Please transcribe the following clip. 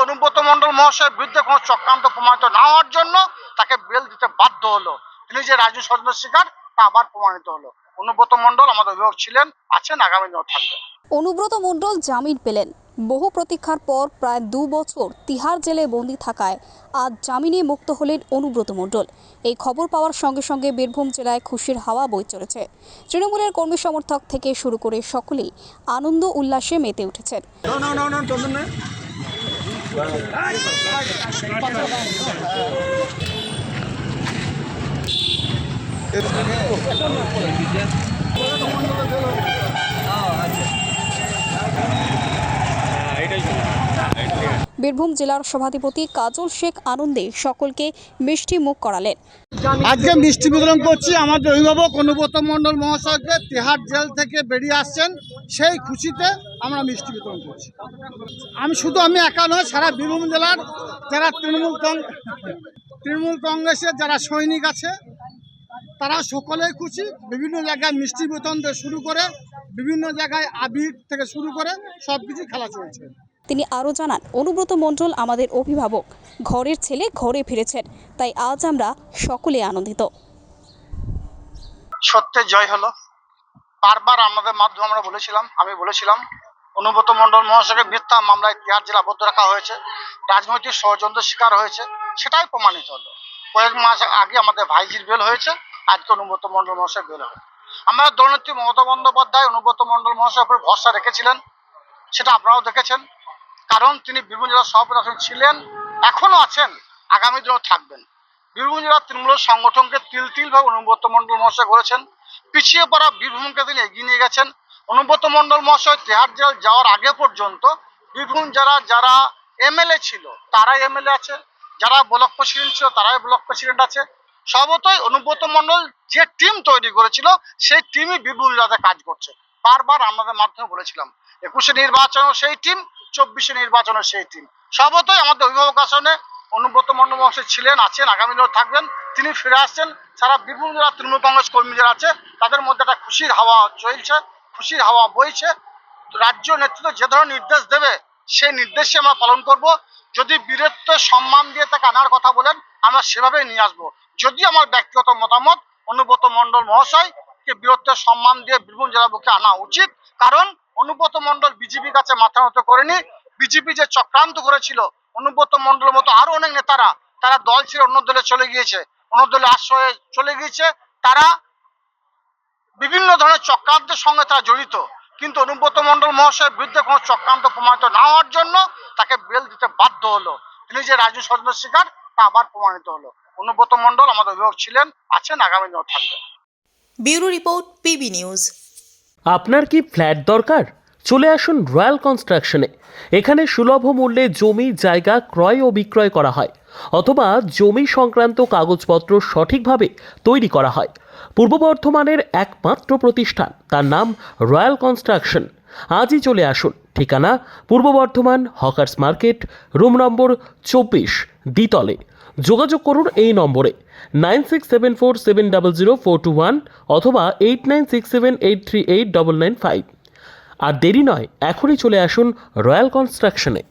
অনুব্রত মণ্ডল মহাশয়ের বিরুদ্ধে কোনো চক্রান্ত প্রমাণিত না হওয়ার জন্য তাকে বেল দিতে বাধ্য হলো। তিনি যে রাজনৈতিক ষড়যন্ত্রের শিকার তা আবার প্রমাণিত হলো। অনুব্রত মণ্ডল আমাদের অভিভাবক ছিলেন, আছেন, আগামী দিনেও থাকবেন। অনুব্রত মণ্ডল জামিন পেলেন। বহু প্রতীক্ষার পর প্রায় 2 বছর তিহার জেলে বন্দী থাকায় আজ জামিনে মুক্ত হলেন অনুব্রত মণ্ডল। এই খবর পাওয়ার সঙ্গে সঙ্গে বীরভূম জেলায় খুশির হাওয়া বয়ে চলেছে। তৃণমূলের কর্মী সমর্থক থেকে শুরু করে সকলেই আনন্দ উল্লাসে মেতে উঠেছেন। বীরভূম জেলার সভাধিপতি কাজল শেখ আনন্দে সকলকে মিষ্টি মুখ করালেন। আজকে মিষ্টি বিতরণ করছি আমাদের অভিভাবক অনুব্রত মণ্ডল মহাশয়কে তিহার জেল থেকে বেরিয়ে আসছেন, সেই খুশিতে আমরা মিষ্টি বিতরণ করছি। আমি একা নয়, সারা বীরভূম জেলার যারা তৃণমূল কংগ্রেসের যারা সৈনিক আছে তারা সকলেই খুশি। বিভিন্ন জায়গায় মিষ্টি বিতরণ থেকে শুরু করে বিভিন্ন জায়গায় আবির থেকে শুরু করে সব কিছু খেলা চলছে। তিনি আরও জানান, অনুব্রত মণ্ডল আমাদের অভিভাবক, ঘরের ছেলে ঘরে ফিরেছেন, তাই আজ আমরা সকলে আনন্দিত। সত্যের জয় হলো। বারবার আমাদের মাধ্যমে আমি বলেছিলাম অনুব্রত মণ্ডল মহাশয়কে মিথ্যা মামলায় তিহার জেলা আবদ্ধ রাখা হয়েছে, রাজনৈতিক ষড়যন্ত্রের শিকার হয়েছে, সেটাই প্রমাণিত হলো। কয়েক মাস আগে আমাদের ভাইজির বেল হয়েছে, আজকে অনুব্রত মণ্ডল মহাশয় বেল হয়। আমরা দলনেত্রী মমতা বন্দ্যোপাধ্যায় অনুব্রত মণ্ডল মহাশয়ের উপর ভরসা রেখেছিলেন, সেটা আপনারাও দেখেছেন। কারণ তিনি বীরভূম জেলার সভাপতি ছিলেন, এখনো আছেন, আগামী দিনেও থাকবেন। বীরভূম জেলার তৃণমূল সংগঠনকে তিলভাবে অনুব্রত মণ্ডল মহাশয় করেছেন। পিছিয়ে পড়া বীরভূমকে তিনি এগিয়ে নিয়ে গেছেন। অনুব্রত মণ্ডল মহাশয় তিহার জেল যাওয়ার আগে পর্যন্ত বীরভূম যারা এমএলএ ছিল তারাই এমএলএ আছে, যারা ব্লক প্রেসিডেন্ট ছিল তারাই ব্লক প্রেসিডেন্ট আছে। সর্বতই অনুব্রত মণ্ডল যে টিম তৈরি করেছিল সেই টিমই বীরভূম জেলাতে কাজ করছে। বারবার আমাদের মাধ্যমে বলেছিলাম 21-এ নির্বাচনও সেই টিম, 24-এ নির্বাচনও সেই টিম। সর্বতই আমাদের অভিভাবক আসনে অনুব্রত মণ্ডল মহাশয় ছিলেন, আছেন, আগামী দিনেও থাকবেন। তিনি ফিরে আসছেন। সারা বীরভূম জেলার তৃণমূল কংগ্রেস কর্মী যারা আছে তাদের মধ্যে একটা খুশির হাওয়া চলছে, খুশির হাওয়া বইছে। রাজ্য নেতৃত্ব যে ধরনের নির্দেশ দেবে সেই নির্দেশে আমরা পালন করব। যদি বীরত্ব সম্মান দিয়ে তাকে আনার কথা বলেন আমরা সেভাবেই নিয়ে আসবো। যদি আমার ব্যক্তিগত মতামত অনুব্রত মণ্ডল মহাশয়কে বীরত্বের সম্মান দিয়ে বীরভূম জেলার বুকে আনা উচিত। কারণ অনুব্রত মণ্ডল বিজেপির কাছে মাথা নত করেনি। বিজেপি যে চক্রান্ত করেছিল, অনুব্রত মণ্ডলের মতো আরো অনেক নেতারা তারা দল ছেড়ে অন্য দলে চলে গিয়েছে, অন্য দলে আশ্রয়ে চলে গিয়েছে, তারা বিভিন্ন ধরনের চক্রান্তের সঙ্গে তারা জড়িত। কিন্তু অনুব্রত মণ্ডল মহাশয়ের বিরুদ্ধে কোনো চক্রান্ত প্রমাণিত না হওয়ার জন্য তাকে বেল দিতে বাধ্য হলো। তিনি যে রাজনৈতিক ষড়যন্ত্রের শিকার তা আবার প্রমাণিত হলো। অনুব্রত মণ্ডল আমাদের অভিভাবক ছিলেন, আছেন, আগামী দিনেও থাকবেন। Bureau report, PB news. আপনার কি ফ্ল্যাট দরকার? চলে আসুন রয়্যাল কনস্ট্রাকশনে। এখানে সুলভ মূল্যে জমি জায়গা ক্রয় ও বিক্রয় করা হয়, অথবা জমি সংক্রান্ত কাগজপত্র সঠিকভাবে তৈরি করা হয়। পূর্ব বর্ধমানের একমাত্র প্রতিষ্ঠান, তার নাম রয়্যাল কনস্ট্রাকশন। আজই চলে আসুন। ঠিকানা পূর্ব Bardhaman hawkers market, room number 24, দ্বিতলে। যোগাযোগ করুন এই নম্বরে 9674700421 অথবা 8967838995। আর দেরি নয়, এখনই চলে আসুন রয়্যাল কনস্ট্রাকশনে।